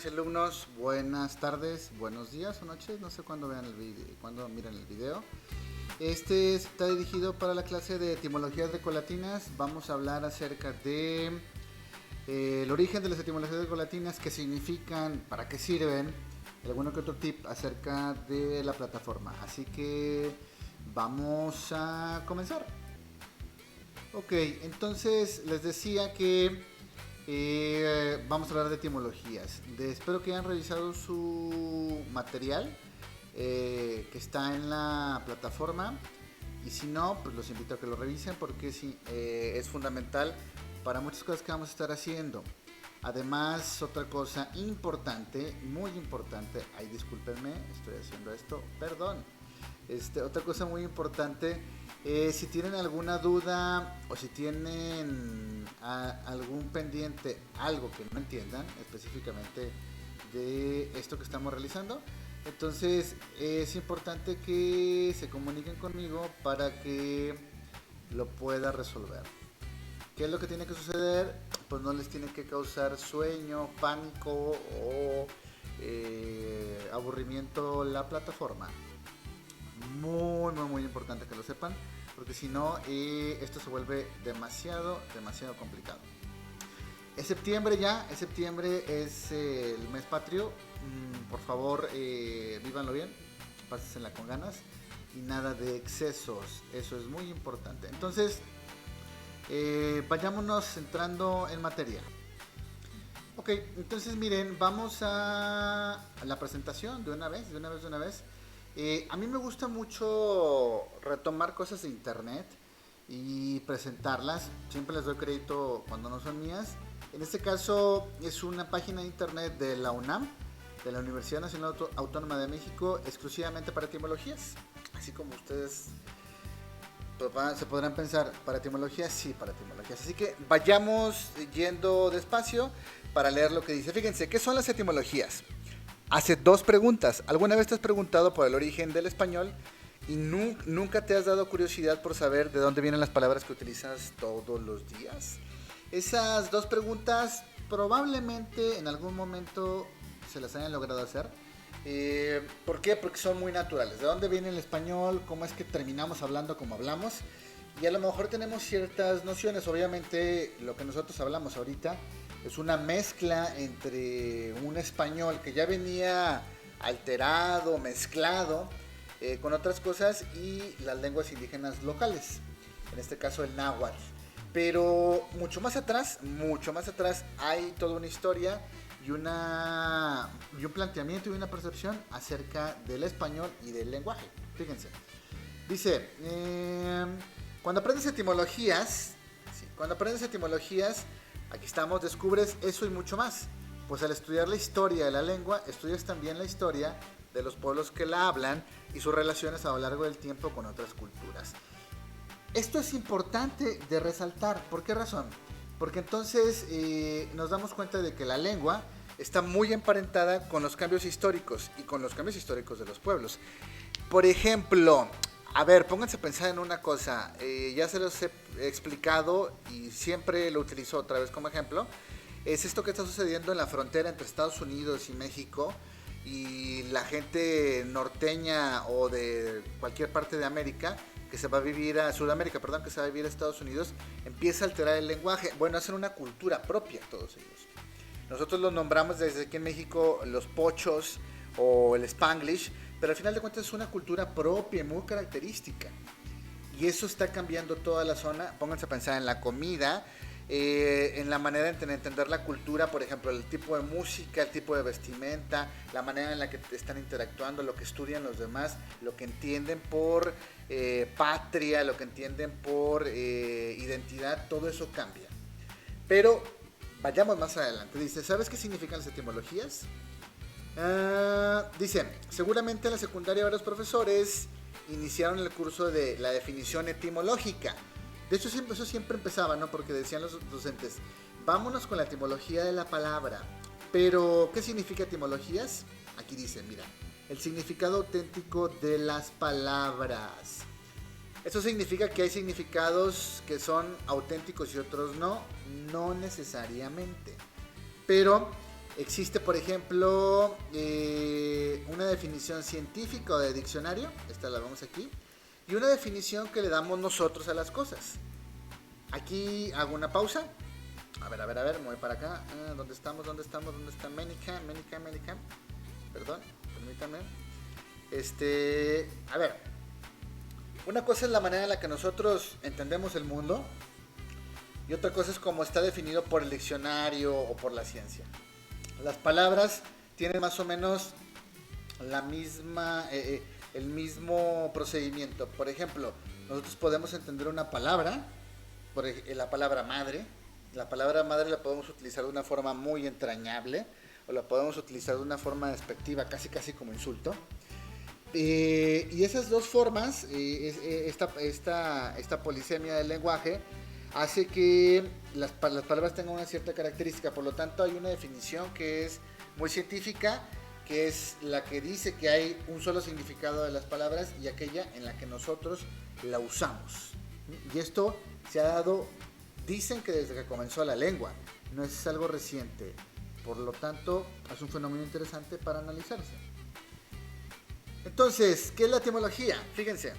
alumnas y alumnos, buenas tardes, buenos días o noches, no sé cuándo vean el video, cuándo miran el video. Este está dirigido para la clase de etimologías grecolatinas. Vamos a hablar acerca de el origen de las etimologías grecolatinas, qué significan, para qué sirven, alguno que otro tip acerca de la plataforma. Así que vamos a comenzar. Ok, entonces les decía que vamos a hablar de etimologías. Espero que hayan revisado su material que está en la plataforma. Y si no, pues los invito a que lo revisen porque sí, es fundamental para muchas cosas que vamos a estar haciendo. Además, otra cosa importante, muy importante, ay discúlpenme, estoy haciendo esto, perdón. Otra cosa muy importante, si tienen alguna duda o si tienen algún pendiente, algo que no entiendan específicamente de esto que estamos realizando, entonces es importante que se comuniquen conmigo para que lo pueda resolver. ¿Qué es lo que tiene que suceder? Pues no les tiene que causar sueño, pánico o aburrimiento la plataforma. Muy importante que lo sepan, porque si no, esto se vuelve demasiado complicado. Es septiembre ya, es el mes patrio. Por favor, vívanlo bien, pásensela con ganas y nada de excesos, eso es muy importante. Entonces, vayámonos entrando en materia. Ok, entonces miren, vamos a la presentación de una vez. A mí me gusta mucho retomar cosas de internet y presentarlas. Siempre les doy crédito cuando no son mías. En este caso es una página de internet de la UNAM, de la Universidad Nacional Autónoma de México, exclusivamente para etimologías. Así como ustedes se podrán pensar, ¿para etimologías? Sí, para etimologías. Así que vayamos yendo despacio para leer lo que dice. Fíjense, ¿qué son las etimologías? Hace dos preguntas. ¿Alguna vez te has preguntado por el origen del español y nunca te has dado curiosidad por saber de dónde vienen las palabras que utilizas todos los días? Esas dos preguntas probablemente en algún momento se las hayan logrado hacer. ¿Por qué? Porque son muy naturales. ¿De dónde viene el español? ¿Cómo es que terminamos hablando como hablamos? Y a lo mejor tenemos ciertas nociones. Obviamente lo que nosotros hablamos ahorita es una mezcla entre un español que ya venía alterado, mezclado con otras cosas y las lenguas indígenas locales, en este caso el náhuatl. Pero mucho más atrás hay toda una historia y un planteamiento y una percepción acerca del español y del lenguaje. Fíjense, dice, cuando aprendes etimologías, aquí estamos, descubres eso y mucho más. Pues al estudiar la historia de la lengua, estudias también la historia de los pueblos que la hablan y sus relaciones a lo largo del tiempo con otras culturas. Esto es importante de resaltar. ¿Por qué razón? Porque entonces nos damos cuenta de que la lengua está muy emparentada con los cambios históricos y con los cambios históricos de los pueblos. Por ejemplo, a ver, pónganse a pensar en una cosa, ya se los he explicado y siempre lo utilizo otra vez como ejemplo, es esto que está sucediendo en la frontera entre Estados Unidos y México y la gente norteña o de cualquier parte de América que se va a vivir a Sudamérica, perdón, que se va a vivir a Estados Unidos, empieza a alterar el lenguaje, bueno, hacen una cultura propia todos ellos. Nosotros los nombramos desde aquí en México los pochos o el Spanglish, pero al final de cuentas es una cultura propia, muy característica. Y eso está cambiando toda la zona. Pónganse a pensar en la comida, en la manera de entender la cultura, por ejemplo, el tipo de música, el tipo de vestimenta, la manera en la que están interactuando, lo que estudian los demás, lo que entienden por patria, lo que entienden por identidad, todo eso cambia. Pero vayamos más adelante. Dice, ¿sabes qué significan las etimologías? Dice, seguramente en la secundaria varios profesores iniciaron el curso de la definición etimológica. De hecho, eso siempre empezaba, ¿no? Porque decían los docentes, vámonos con la etimología de la palabra. Pero, ¿qué significa etimologías? Aquí dice, mira, el significado auténtico de las palabras. Eso significa que hay significados que son auténticos y otros no necesariamente. Pero Existe, por ejemplo, una definición científica o de diccionario, esta la vemos aquí, y una definición que le damos nosotros a las cosas. Aquí hago una pausa. A ver, me voy para acá. ¿Dónde estamos? ¿Dónde está Manicam? Perdón, permítame. A ver, una cosa es la manera en la que nosotros entendemos el mundo y otra cosa es cómo está definido por el diccionario o por la ciencia. Las palabras tienen más o menos la misma, el mismo procedimiento. Por ejemplo, nosotros podemos entender una palabra, la palabra madre. La palabra madre la podemos utilizar de una forma muy entrañable o la podemos utilizar de una forma despectiva, casi como insulto. Y esas dos formas, esta polisemia del lenguaje, hace que las palabras tengan una cierta característica. Por lo tanto, hay una definición que es muy científica, que es la que dice que hay un solo significado de las palabras y aquella en la que nosotros la usamos. Y esto se ha dado, dicen que desde que comenzó la lengua, no es algo reciente. Por lo tanto, es un fenómeno interesante para analizarse. Entonces, ¿qué es la etimología? Fíjense.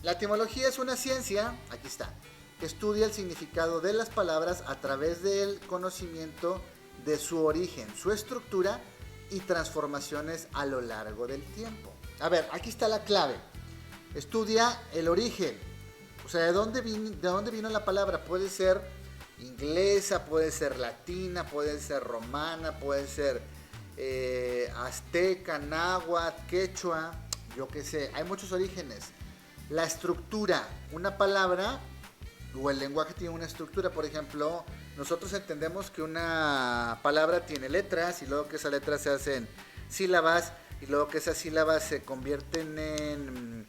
La etimología es una ciencia, aquí está, que estudia el significado de las palabras a través del conocimiento de su origen, su estructura y transformaciones a lo largo del tiempo. A ver, aquí está la clave. Estudia el origen. O sea, ¿de dónde vino la palabra? Puede ser inglesa, puede ser latina, puede ser romana, puede ser azteca, náhuatl, quechua, yo qué sé. Hay muchos orígenes. La estructura, una palabra o el lenguaje tiene una estructura. Por ejemplo, nosotros entendemos que una palabra tiene letras y luego que esas letras se hacen sílabas y luego que esas sílabas se convierten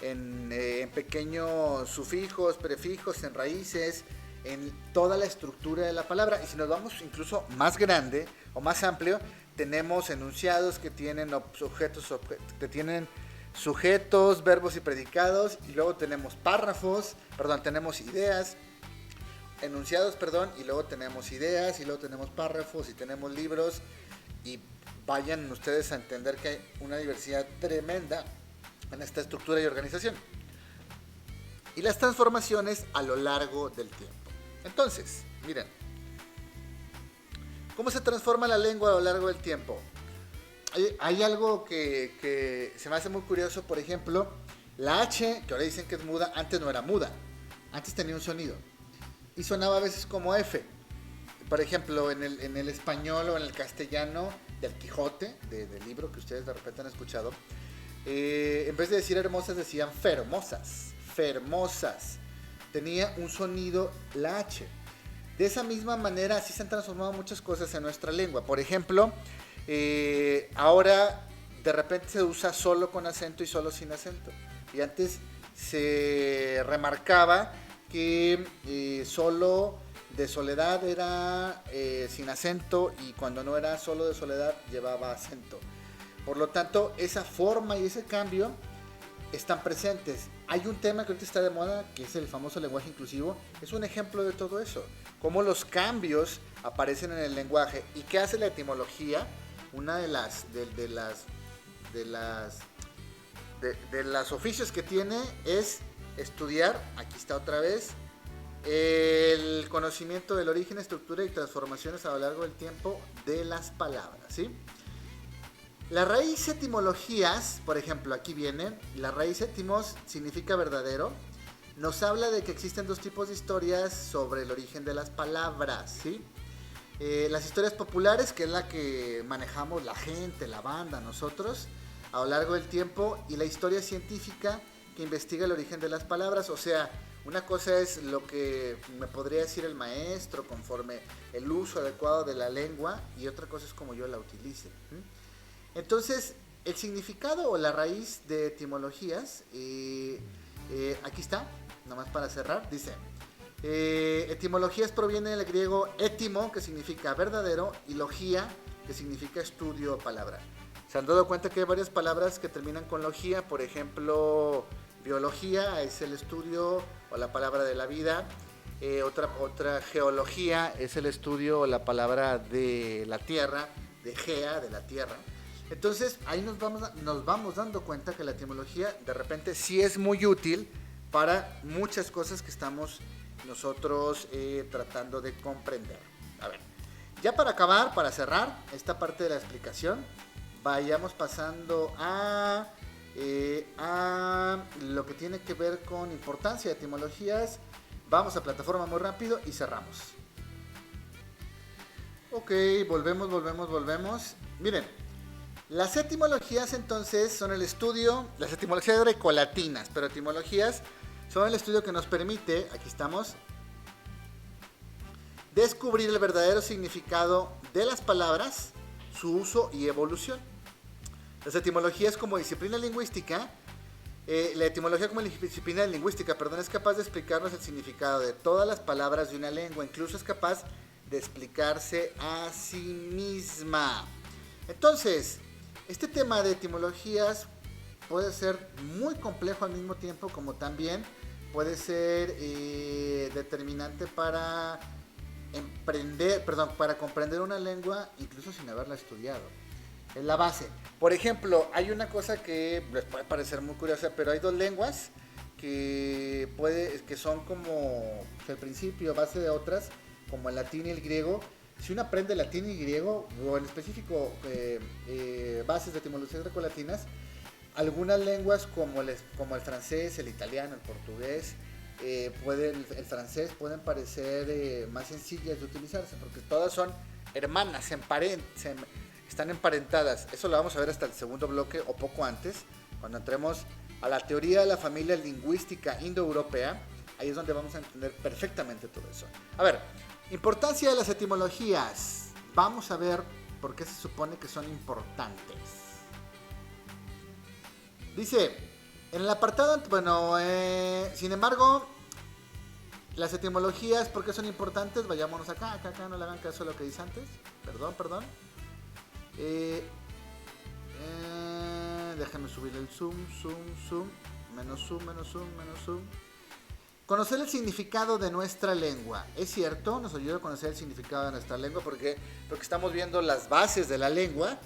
en pequeños sufijos, prefijos, en raíces, en toda la estructura de la palabra. Y si nos vamos incluso más grande o más amplio, tenemos enunciados que tienen sujetos, verbos y predicados, y luego tenemos tenemos ideas, enunciados, y luego tenemos ideas, y luego tenemos párrafos, y tenemos libros, y vayan ustedes a entender que hay una diversidad tremenda en esta estructura y organización. Y las transformaciones a lo largo del tiempo. Entonces, miren, ¿cómo se transforma la lengua a lo largo del tiempo? Hay algo que se me hace muy curioso. Por ejemplo, la H, que ahora dicen que es muda, antes no era muda. Antes tenía un sonido. Y sonaba a veces como F. Por ejemplo, en el español o en el castellano del Quijote, del libro que ustedes de repente han escuchado, en vez de decir hermosas decían fermosas. Tenía un sonido la H. De esa misma manera, así se han transformado muchas cosas en nuestra lengua. Por ejemplo, ahora de repente se usa solo con acento y solo sin acento. Y antes se remarcaba que solo de soledad era sin acento y cuando no era solo de soledad llevaba acento. Por lo tanto, esa forma y ese cambio están presentes. Hay un tema que ahorita está de moda, que es el famoso lenguaje inclusivo. Es un ejemplo de todo eso. Cómo los cambios aparecen en el lenguaje. ¿Y qué hace la etimología? Una de las oficios que tiene es estudiar, aquí está otra vez, el conocimiento del origen, estructura y transformaciones a lo largo del tiempo de las palabras, ¿sí? La raíz etimologías, por ejemplo, aquí viene, la raíz etimos significa verdadero, nos habla de que existen dos tipos de historias sobre el origen de las palabras, ¿sí? Las historias populares, que es la que manejamos la gente, la banda, nosotros, a lo largo del tiempo, y la historia científica, que investiga el origen de las palabras. O sea, una cosa es lo que me podría decir el maestro conforme el uso adecuado de la lengua, y otra cosa es como yo la utilice. Entonces, el significado o la raíz de etimologías, aquí está, nomás para cerrar, dice... etimologías proviene del griego etimo, que significa verdadero, y logía, que significa estudio o palabra. Se han dado cuenta que hay varias palabras que terminan con logía. Por ejemplo, biología es el estudio o la palabra de la vida. Otra geología es el estudio o la palabra de la tierra, de gea, de la tierra. Entonces ahí nos vamos dando cuenta que la etimología de repente sí es muy útil para muchas cosas que estamos nosotros tratando de comprender. A ver, ya para acabar, para cerrar esta parte de la explicación, vayamos pasando a lo que tiene que ver con importancia de etimologías. Vamos a plataforma muy rápido y cerramos. Ok, volvemos. Miren, las etimologías entonces son el estudio, las etimologías grecolatinas, pero etimologías son el estudio que nos permite, aquí estamos, descubrir el verdadero significado de las palabras, su uso y evolución. Las etimologías como disciplina lingüística, la etimología como disciplina lingüística, es capaz de explicarnos el significado de todas las palabras de una lengua, incluso es capaz de explicarse a sí misma. Entonces, este tema de etimologías puede ser muy complejo al mismo tiempo, como también puede ser determinante para para comprender una lengua incluso sin haberla estudiado. Es la base. Por ejemplo, hay una cosa que les puede parecer muy curiosa, pero hay dos lenguas que son como el principio, base de otras, como el latín y el griego. Si uno aprende latín y griego, o en específico bases de etimologías grecolatinas, algunas lenguas como el francés, el italiano, el portugués, el francés pueden parecer más sencillas de utilizarse, porque todas son hermanas, están emparentadas. Eso lo vamos a ver hasta el segundo bloque o poco antes, cuando entremos a la teoría de la familia lingüística indoeuropea. Ahí es donde vamos a entender perfectamente todo eso. A ver, importancia de las etimologías. Vamos a ver por qué se supone que son importantes. Dice, en el apartado, sin embargo, las etimologías, ¿por qué son importantes? Vayámonos acá, no le hagan caso a lo que dice antes. Perdón. Déjame subir el zoom, menos zoom. Conocer el significado de nuestra lengua. Es cierto, nos ayuda a conocer el significado de nuestra lengua porque estamos viendo las bases de la lengua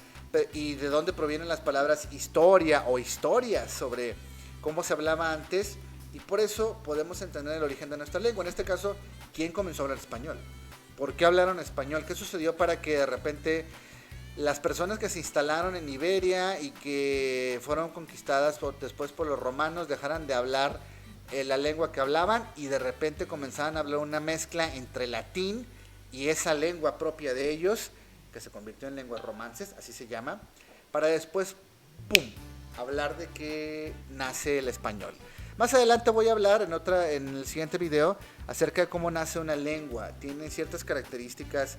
y de dónde provienen las palabras historia o historias sobre cómo se hablaba antes, y por eso podemos entender el origen de nuestra lengua. En este caso, ¿quién comenzó a hablar español? ¿Por qué hablaron español? ¿Qué sucedió para que de repente las personas que se instalaron en Iberia y que fueron conquistadas después por los romanos dejaran de hablar la lengua que hablaban y de repente comenzaban a hablar una mezcla entre latín y esa lengua propia de ellos, que se convirtió en lenguas romances, así se llama, para después, ¡pum!, hablar de que nace el español? Más adelante voy a hablar en el siguiente video acerca de cómo nace una lengua. Tiene ciertas características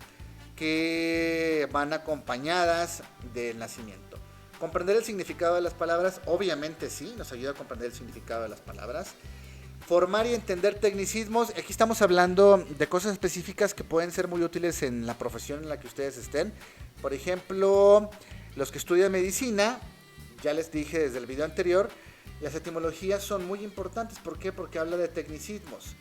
que van acompañadas del nacimiento. Comprender el significado de las palabras, obviamente sí, nos ayuda a comprender el significado de las palabras. Formar y entender tecnicismos. Aquí estamos hablando de cosas específicas que pueden ser muy útiles en la profesión en la que ustedes estén. Por ejemplo, los que estudian medicina, ya les dije desde el video anterior, las etimologías son muy importantes. ¿Por qué? Porque habla de tecnicismos.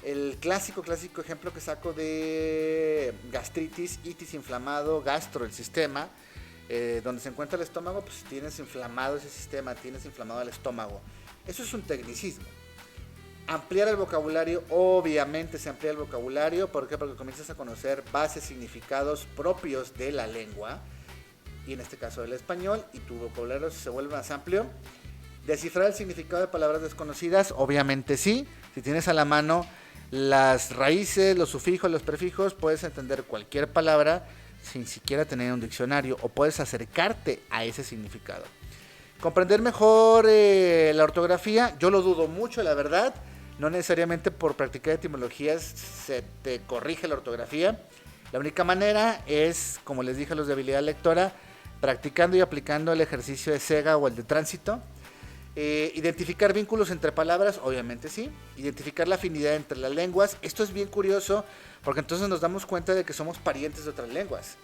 El clásico ejemplo que saco de gastritis, itis, inflamado, gastro, el sistema, donde se encuentra el estómago, pues tienes inflamado ese sistema, tienes inflamado el estómago. Eso es un tecnicismo. Ampliar el vocabulario, obviamente se amplía el vocabulario. ¿Por qué? Porque comienzas a conocer bases, significados propios de la lengua, y en este caso del español, y tu vocabulario se vuelve más amplio. Descifrar el significado de palabras desconocidas, obviamente sí. Si tienes a la mano las raíces, los sufijos, los prefijos, puedes entender cualquier palabra sin siquiera tener un diccionario, o puedes acercarte a ese significado. Comprender mejor la ortografía, yo lo dudo mucho, la verdad. No necesariamente por practicar etimologías se te corrige la ortografía. La única manera es, como les dije a los de habilidad lectora, practicando y aplicando el ejercicio de Sega o el de tránsito. Identificar vínculos entre palabras, obviamente sí. Identificar la afinidad entre las lenguas. Esto es bien curioso porque entonces nos damos cuenta de que somos parientes de otras lenguas.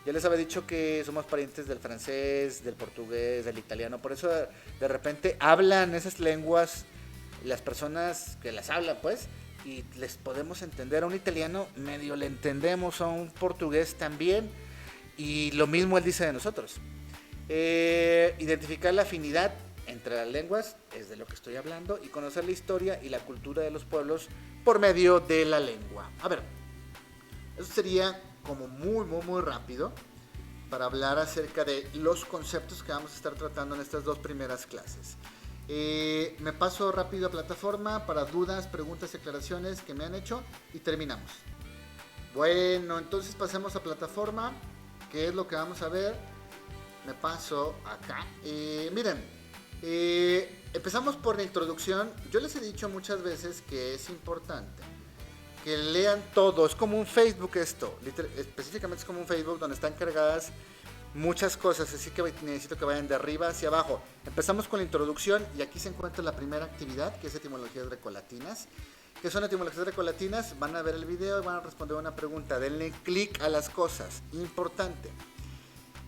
Ya les había dicho que somos parientes del francés, del portugués, del italiano. Por eso de repente hablan esas lenguas las personas que las hablan, pues, y les podemos entender. A un italiano medio le entendemos, a un portugués también, y lo mismo él dice de nosotros. Identificar la afinidad entre las lenguas es de lo que estoy hablando, y conocer la historia y la cultura de los pueblos por medio de la lengua. A ver, eso sería como muy rápido para hablar acerca de los conceptos que vamos a estar tratando en estas dos primeras clases. Me paso rápido a plataforma para dudas, preguntas y aclaraciones que me han hecho y terminamos. Bueno, entonces pasemos a plataforma. ¿Qué es lo que vamos a ver? Me paso acá. Miren, empezamos por la introducción. Yo les he dicho muchas veces que es importante que lean todo. Es como un Facebook esto. Específicamente es como un Facebook donde están cargadas muchas cosas, así que necesito que vayan de arriba hacia abajo. Empezamos con la introducción y aquí se encuentra la primera actividad, que es etimologías grecolatinas. ¿Qué son etimologías grecolatinas? Van a ver el video y van a responder una pregunta. Denle clic a las cosas, importante.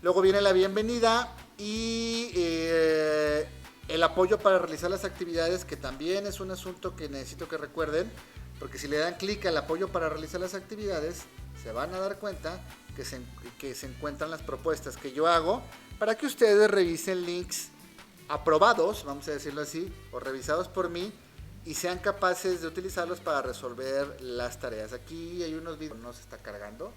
Luego viene la bienvenida y el apoyo para realizar las actividades, que también es un asunto que necesito que recuerden, porque si le dan clic al apoyo para realizar las actividades, se van a dar cuenta que se encuentran las propuestas que yo hago para que ustedes revisen links aprobados, vamos a decirlo así, o revisados por mí, y sean capaces de utilizarlos para resolver las tareas. Aquí hay unos videos, no se está cargando,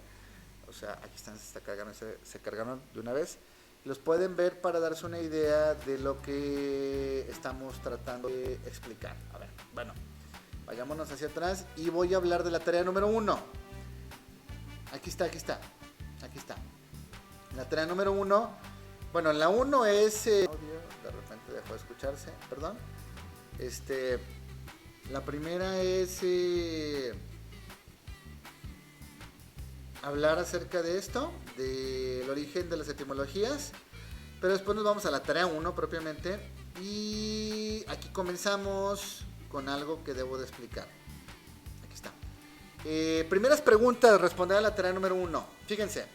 o sea, aquí están, se está cargando, se cargaron de una vez. Los pueden ver para darse una idea de lo que estamos tratando de explicar. A ver, bueno, vayámonos hacia atrás y voy a hablar de la tarea número 1. Aquí está. La tarea número 1. Bueno, la 1 es... de repente dejó de escucharse, perdón. La primera es... hablar acerca de esto, del origen de las etimologías. Pero después nos vamos a la tarea 1 propiamente. Y aquí comenzamos con algo que debo de explicar. Aquí está. Primeras preguntas, responder a la tarea número 1. Fíjense.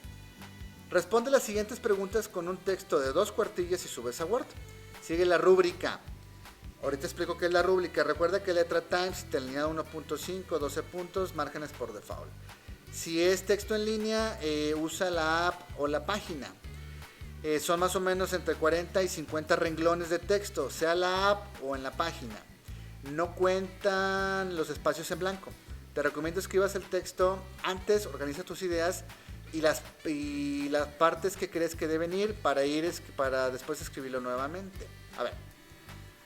Responde las siguientes preguntas con un texto de 2 cuartillas y subes a Word. Sigue la rúbrica. Ahorita explico qué es la rúbrica. Recuerda que letra Times, alineado 1.5, 12 puntos, márgenes por default. Si es texto en línea, usa la app o la página. Son más o menos entre 40 y 50 renglones de texto, sea la app o en la página. No cuentan los espacios en blanco. Te recomiendo escribas el texto antes, organiza tus ideas y las partes que crees que deben ir para después escribirlo nuevamente. A ver,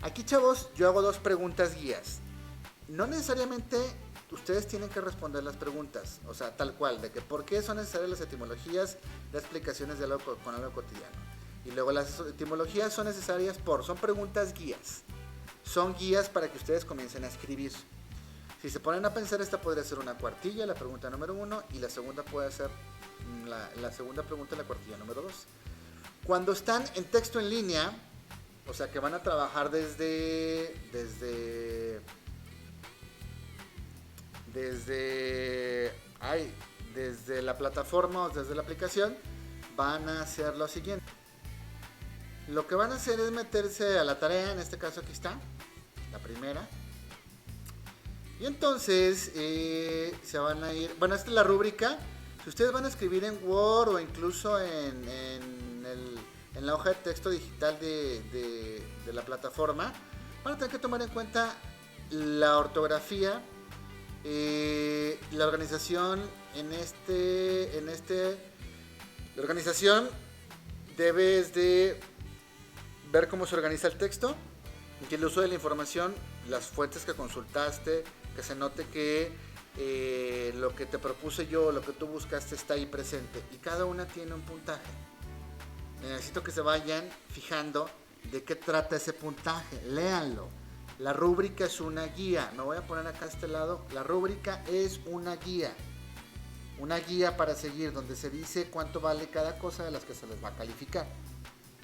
aquí chavos, yo hago 2 preguntas guías. No necesariamente ustedes tienen que responder las preguntas, o sea, tal cual, de que por qué son necesarias las etimologías, las explicaciones de algo con algo cotidiano. Y luego las etimologías son necesarias son preguntas guías. Son guías para que ustedes comiencen a escribir. Si se ponen a pensar, esta podría ser una cuartilla, la pregunta número 1, y la segunda puede ser la segunda pregunta, la cuartilla número 2. Cuando están en texto en línea, o sea que van a trabajar desde la plataforma o desde la aplicación, van a hacer lo siguiente. Lo que van a hacer es meterse a la tarea, en este caso aquí está, la primera. Y entonces se van a ir, bueno, esta es la rúbrica. Si ustedes van a escribir en Word o incluso en la hoja de texto digital de la plataforma, van a tener que tomar en cuenta la ortografía, la organización la organización debes de ver cómo se organiza el texto, y el uso de la información, las fuentes que consultaste, que se note que lo que te propuse yo, lo que tú buscaste está ahí presente, y cada una tiene un puntaje. Necesito que se vayan fijando de qué trata ese puntaje, léanlo. La rúbrica es una guía, me voy a poner acá a este lado. La rúbrica es una guía para seguir, donde se dice cuánto vale cada cosa de las que se les va a calificar.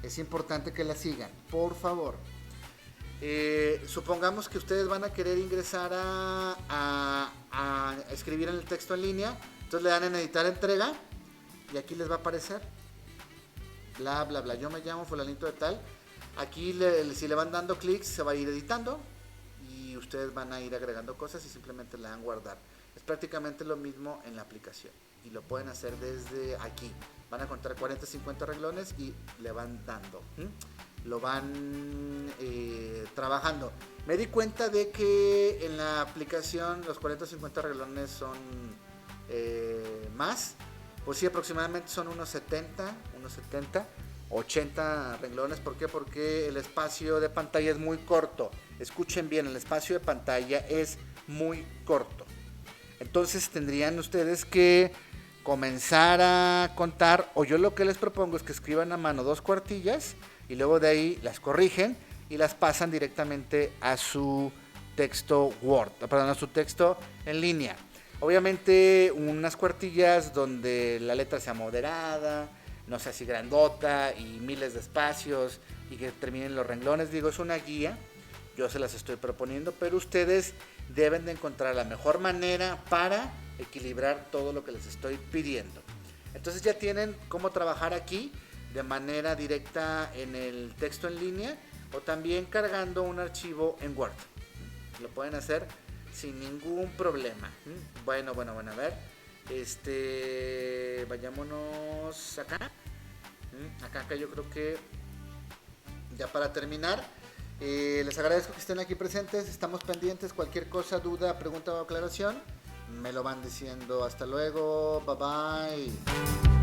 Es importante que la sigan, por favor. Supongamos que ustedes van a querer ingresar a escribir en el texto en línea, entonces le dan en editar entrega y aquí les va a aparecer bla bla bla, yo me llamo fulanito de tal. Aquí si le van dando clics se va a ir editando y ustedes van a ir agregando cosas y simplemente le dan guardar. Es prácticamente lo mismo en la aplicación y lo pueden hacer desde aquí. Van a contar 40, 50 renglones y le van dando, lo van trabajando. Me di cuenta de que en la aplicación los 40 o 50 renglones son más. Pues sí, aproximadamente son unos 70, 80 renglones. ¿Por qué? Porque el espacio de pantalla es muy corto. Escuchen bien, el espacio de pantalla es muy corto. Entonces tendrían ustedes que comenzar a contar, o yo lo que les propongo es que escriban a mano 2 cuartillas y luego de ahí las corrigen y las pasan directamente a su texto Word, perdón, a su texto en línea. Obviamente unas cuartillas donde la letra sea moderada, no sea así grandota y miles de espacios y que terminen los renglones. Digo, es una guía, yo se las estoy proponiendo, pero ustedes deben de encontrar la mejor manera para equilibrar todo lo que les estoy pidiendo. Entonces ya tienen cómo trabajar aquí de manera directa en el texto en línea o también cargando un archivo en Word. Lo pueden hacer sin ningún problema. Bueno, a ver. Vayámonos acá. Acá yo creo que ya para terminar. Les agradezco que estén aquí presentes. Estamos pendientes. Cualquier cosa, duda, pregunta o aclaración, me lo van diciendo. Hasta luego. Bye bye.